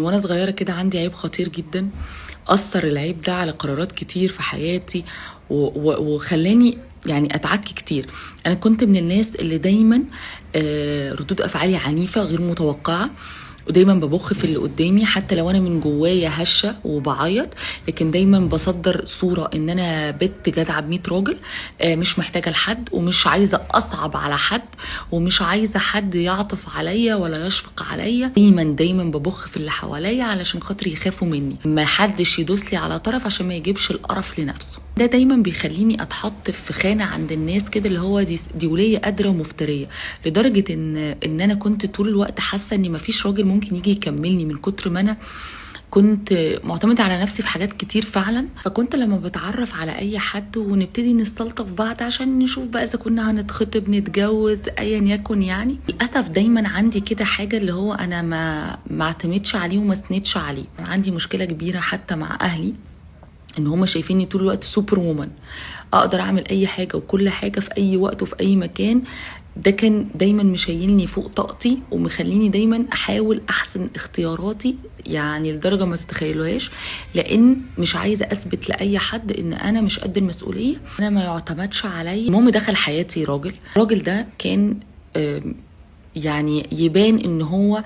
وانا صغيرة كده عندي عيب خطير جدا، أثر العيب ده على قرارات كتير في حياتي وخلاني يعني أتعكي كتير. أنا كنت من الناس اللي دايما ردود أفعالي عنيفة غير متوقعة، ودايما ببخ في اللي قدامي حتى لو انا من جوايا هشه وبعيط، لكن دايما بصدر صوره ان انا بنت جدعه ب100 راجل، مش محتاجه لحد ومش عايزه اصعب على حد ومش عايزه حد يعطف عليا ولا يشفق عليا. دايما ببخ في اللي حواليا علشان خاطر يخافوا مني، ما حدش يدوس لي على طرف عشان ما يجيبش القرف لنفسه. ده دايما بيخليني اتحط في خانه عند الناس كده، اللي هو دي وليه قادره ومفتريه، لدرجه ان انا كنت طول الوقت حاسه ان مفيش راجل ممكن يجي يكملني من كتر ما انا كنت معتمدة على نفسي في حاجات كتير فعلا. فكنت لما بتعرف على اي حد ونبتدي نستلطف بعض عشان نشوف بقى اذا كنا هنتخطب نتجوز ايا يكن، يعني للاسف دايما عندي كده حاجة اللي هو انا ما اعتمدش عليه وما سندش عليه. عندي مشكلة كبيرة حتى مع اهلي ان هم شايفيني طول الوقت سوبر وومن، اقدر اعمل اي حاجه وكل حاجه في اي وقت وفي اي مكان. ده كان دايما مشيلني فوق طاقتي ومخليني دايما احاول احسن اختياراتي، يعني لدرجه ما تتخيلوهاش، لان مش عايزه اثبت لاي حد ان انا مش قد المسؤوليه، انا ما يعتمدش عليا. المهم دخل حياتي الراجل ده كان يعني يبان ان هو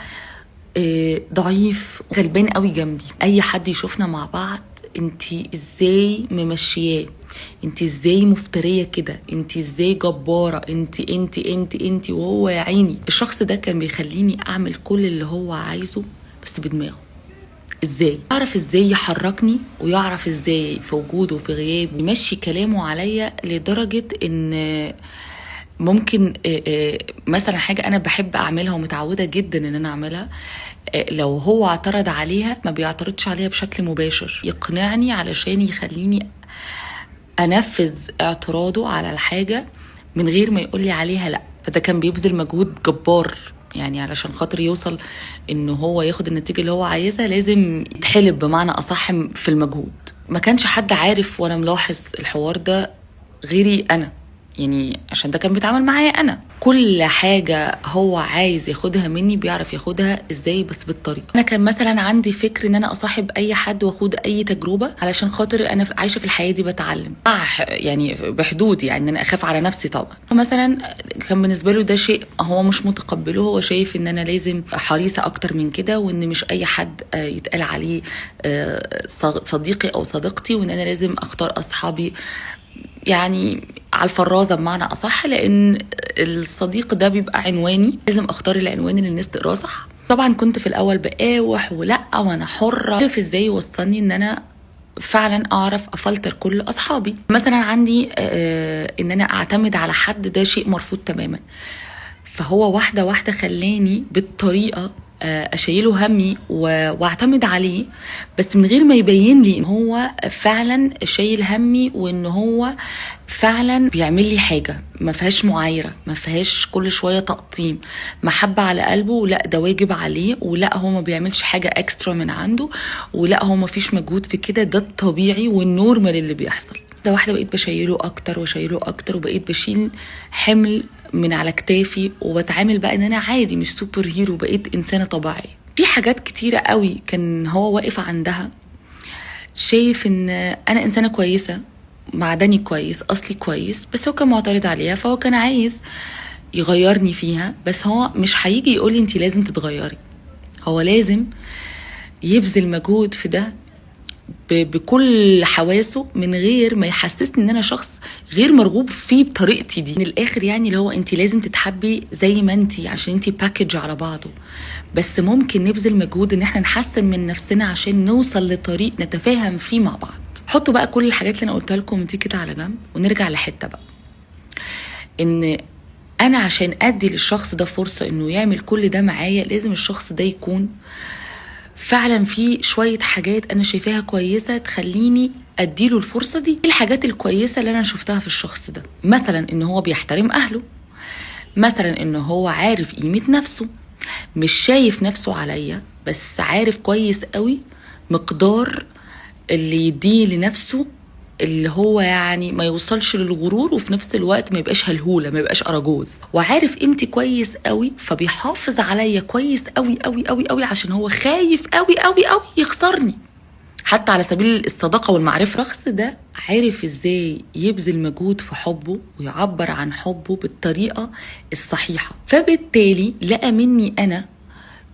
ضعيف غلبان قوي جنبي. اي حد يشوفنا مع بعض، انتي ازاي ممشياه، انتي ازاي مفتريه كده، انتي ازاي جباره، انتي وهو يا عيني. الشخص ده كان بيخليني اعمل كل اللي هو عايزه بس بدماغه. ازاي يعرف ازاي يحركني ويعرف ازاي في وجوده وفي غيابه يمشي كلامه عليا، لدرجه ان ممكن مثلا حاجة أنا بحب أعملها ومتعودة جدا إن أنا أعملها، لو هو اعترض عليها ما بيعترضش عليها بشكل مباشر، يقنعني علشان يخليني أنفذ اعتراضه على الحاجة من غير ما يقولي عليها لأ. فده كان بيبذل مجهود جبار، يعني علشان خاطر يوصل إن هو ياخد النتيجة اللي هو عايزها لازم يتحلب بمعنى أصح في المجهود. ما كانش حد عارف ولا ملاحظ الحوار ده غيري أنا، يعني عشان ده كان بيتعامل معايا انا. كل حاجة هو عايز ياخدها مني بيعرف ياخدها ازاي، بس بالطريقة. انا كان مثلا عندي فكر ان انا اصاحب اي حد واخد اي تجربة علشان خاطر انا عايشة في الحياة دي بتعلم، يعني بحدود، يعني ان انا اخاف على نفسي طبعا. مثلا كان بالنسبة له ده شيء هو مش متقبله، هو شايف ان انا لازم حريصة اكتر من كده، وان مش اي حد يتقال عليه صديقي او صديقتي، وان انا لازم اختار اصحابي يعني على الفرازة بمعنى أصح، لأن الصديق ده بيبقى عنواني، لازم أختار العنوان اللي الناس تقراه صح. طبعا كنت في الأول بقاوح ولا وأنا حرة، عارف إزاي يوصلني إن أنا فعلا أعرف أفلتر كل أصحابي. مثلا عندي إن أنا أعتمد على حد، ده شيء مرفوض تماما. فهو واحدة واحدة خلاني بالطريقة اشيله همي واعتمد عليه، بس من غير ما يبين لي ان هو فعلا شايل همي، وان هو فعلا بيعمل لي حاجه ما فيهاش معايره، ما فيهاش كل شويه تقطيم، محبه على قلبه، ولا ده واجب عليه، ولا هو ما بيعملش حاجه اكسترا من عنده، ولا هو ما فيش مجهود في كده، ده الطبيعي والنورمال اللي بيحصل. ده واحده بقيت بشيله اكتر وشيله اكتر، وبقيت بشيل حمل من على كتافي، وبتعامل بقى ان انا عادي مش سوبر هيرو، بقيت انسانه طبيعيه. في حاجات كتيره قوي كان هو واقف عندها، شايف ان انا انسانه كويسه، معدني كويس، اصلي كويس، بس هو كان معترض عليها، فهو كان عايز يغيرني فيها. بس هو مش هيجي يقولي انتي لازم تتغيري، هو لازم يبذل مجهود في ده بكل حواسه، من غير ما يحسسني ان انا شخص غير مرغوب فيه بطريقتي دي. من الاخر يعني اللي هو انت لازم تتحبي زي ما انت، عشان انت باكج على بعضه، بس ممكن نبذل مجهود ان احنا نحسن من نفسنا عشان نوصل لطريق نتفاهم فيه مع بعض. حطوا بقى كل الحاجات اللي انا قلتها لكم دي كده على جنب، ونرجع لحته بقى ان انا عشان ادي للشخص ده فرصه انه يعمل كل ده معايا، لازم الشخص ده يكون فعلا في شوية حاجات أنا شايفاها كويسة تخليني أديله الفرصة دي. الحاجات الكويسة اللي أنا شفتها في الشخص ده، مثلا إن هو بيحترم أهله، مثلا إن هو عارف قيمة نفسه، مش شايف نفسه عليا، بس عارف كويس قوي مقدار اللي يديه لنفسه اللي هو يعني ما يوصلش للغرور، وفي نفس الوقت ما يبقاش هلهوله، ما يبقاش اراجوز، وعارف قيمتي كويس قوي، فبيحافظ عليا كويس قوي قوي قوي قوي عشان هو خايف قوي قوي قوي يخسرني، حتى على سبيل الصداقه والمعرفه. الشخص ده عارف ازاي يبذل مجهود في حبه ويعبر عن حبه بالطريقه الصحيحه، فبالتالي لقى مني انا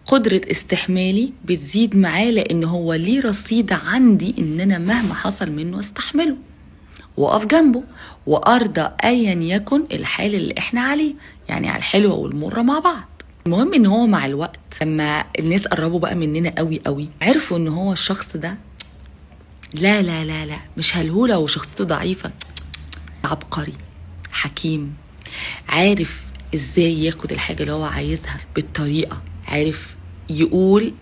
قدرة استحمالي بتزيد معاه، لان هو ليه رصيد عندي ان انا مهما حصل منه استحمله واقف جنبه وارضى ايا يكن الحال اللي احنا عليه، يعني على الحلوة والمرة مع بعض. المهم ان هو مع الوقت لما الناس قربوا بقى مننا قوي قوي، عرفوا ان هو الشخص ده لا لا لا لا مش هلهولة وشخصيته ضعيفة، عبقري حكيم، عارف ازاي ياخد الحاجة اللي هو عايزها بالطريقة، عارف يقول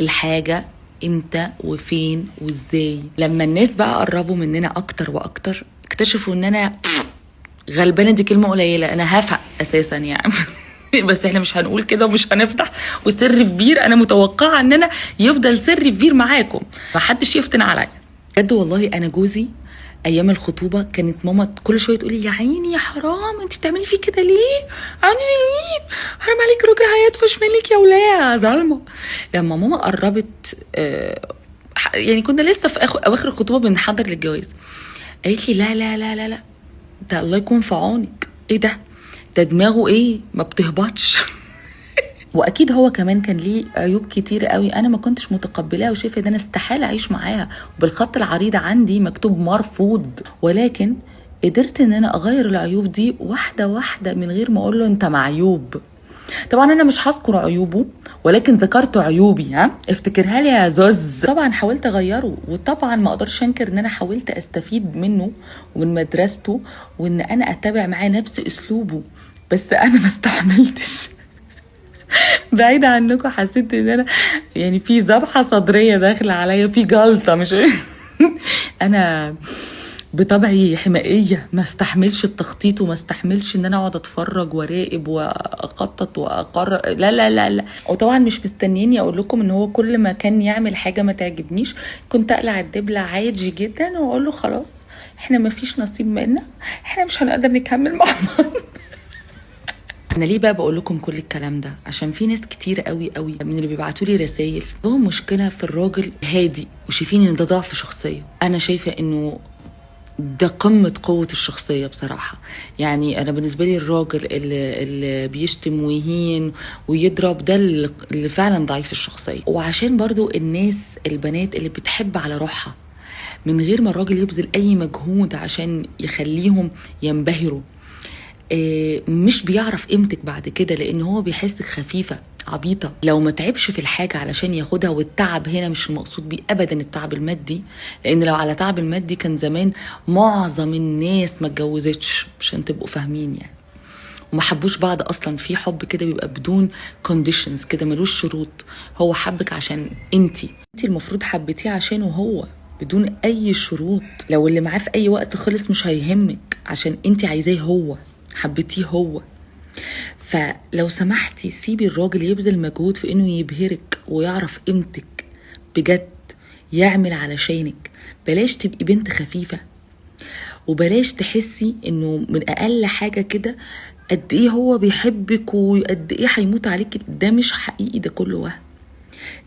الحاجة امتى وفين وازاي. لما الناس بقى قربوا مننا اكتر واكتر، اكتشفوا ان انا غلبانة، دي كلمة قليلة، انا هفق اساسا يعني بس احنا مش هنقول كده ومش هنفتح، وسر كبير انا متوقعة ان انا يفضل سر كبير معاكم، محدش يفتن عليا بجد. والله انا جوزي ايام الخطوبه كانت ماما كل شويه تقولي يا عيني يا حرام انت بتعملي فيه كده ليه، عيني حرام عليك راجل هيطفش منك يا ولا يا ظالمه. لما ماما قربت يعني كنا لسه في اواخر الخطوبه بنحضر للجواز، قالت لي لا لا لا لا لا ده الله يكون في عونك، ايه ده دماغه ايه ما بتهبطش واكيد هو كمان كان ليه عيوب كتير قوي انا ما كنتش متقبلاها وشايفه ده انا استحاله اعيش معاها، وبالخط العريض عندي مكتوب مرفوض، ولكن قدرت ان انا اغير العيوب دي واحده واحده من غير ما اقول له انت معيوب. طبعا انا مش هذكر عيوبه ولكن ذكرت عيوبي، ها افتكرها لي يا زوز. طبعا حاولت اغيره، وطبعا ما اقدرش انكر ان انا حاولت استفيد منه ومن مدرسته وان انا اتبع معاه نفس اسلوبه، بس انا ما استحملتش بعيد عنكم، حسيت ان انا يعني في ذبحه صدريه داخله عليا، في جلطه مش انا بطبعي حمائيه، ما استحملش التخطيط وما استحملش ان انا اقعد اتفرج وراقب واخطط واقرر، لا لا لا لا. وطبعا مش مستنيني اقول لكم ان هو كل ما كان يعمل حاجه ما تعجبنيش كنت اقلع الدبله عادي جدا واقول له خلاص احنا ما فيش نصيب منا، احنا مش هنقدر نكمل مع بعض. انا ليه بقى بقول لكم كل الكلام ده؟ عشان في ناس كتير قوي قوي من اللي بيبعتوا لي رسائل عندهم مشكله في الراجل هادي وشايفين ان ده ضعف شخصيه. انا شايفه انه ده قمة قوة الشخصية بصراحة. يعني أنا بالنسبة لي الراجل اللي بيشتم ويهين ويضرب ده اللي فعلا ضعيف الشخصية. وعشان برضو الناس البنات اللي بتحب على روحها من غير ما الراجل يبذل أي مجهود عشان يخليهم ينبهروا، مش بيعرف قيمتك بعد كده، لان هو بيحسك خفيفه عبيطه لو ما تعبش في الحاجه علشان ياخدها. والتعب هنا مش المقصود بيه ابدا التعب المادي، لان لو على تعب المادي كان زمان معظم الناس ما اتجوزتش، عشان تبقوا فاهمين يعني، وما حبوش بعض اصلا. في حب كده بيبقى بدون كونديشنز كده، ملوش شروط، هو حبك عشان انتي المفروض حبيتيه عشانه هو بدون اي شروط. لو اللي معاه في اي وقت خلص مش هيهمك عشان انتي عايزاه هو، حبيتيه هو. فلو سمحتي سيبي الراجل يبذل مجهود في انه يبهرك ويعرف قيمتك بجد، يعمل علشانك. بلاش تبقي بنت خفيفة، وبلاش تحسي انه من اقل حاجة كده قد ايه هو بيحبك وقد ايه هيموت عليك. ده مش حقيقي، ده كله وهم.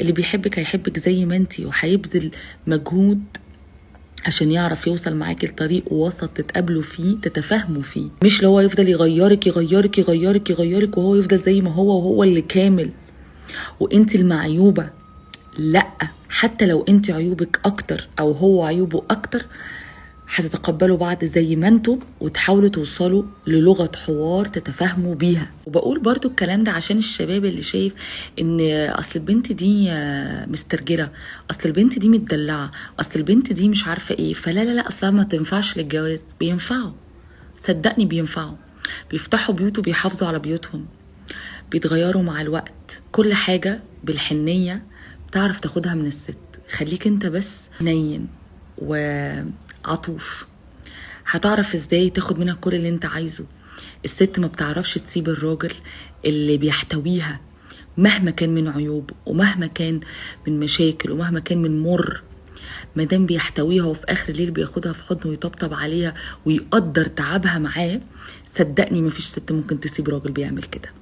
اللي بيحبك هيحبك زي ما انتي، وهيبذل مجهود عشان يعرف يوصل معاكي لطريق وسط تتقابلوا فيه تتفاهموا فيه، مش اللي هو يفضل يغيرك يغيرك يغيرك يغيرك وهو يفضل زي ما هو وهو اللي كامل وانت المعيوبة. لا، حتى لو انت عيوبك اكتر او هو عيوبه اكتر هتتقبلوا بعض زي ما انتوا وتحاولوا توصلوا للغة حوار تتفاهموا بيها. وبقول برضو الكلام ده عشان الشباب اللي شايف ان اصل البنت دي مسترجلة، اصل البنت دي متدلعة، اصل البنت دي مش عارفة ايه، فلا لا لا اصلا ما تنفعش للجواز. بينفعوا، صدقني بينفعوا، بيفتحوا بيوت وبيحافظوا على بيوتهم، بيتغيروا مع الوقت. كل حاجة بالحنية بتعرف تاخدها من الست. خليك انت بس نين وعطوف، هتعرف ازاي تاخد منها كل اللي انت عايزه. الست ما بتعرفش تسيب الراجل اللي بيحتويها مهما كان من عيوب ومهما كان من مشاكل ومهما كان من مر. مادام بيحتويها وفي اخر الليل بياخدها في حضنه ويطبطب عليها ويقدر تعبها معاه، صدقني مفيش ست ممكن تسيب راجل بيعمل كده.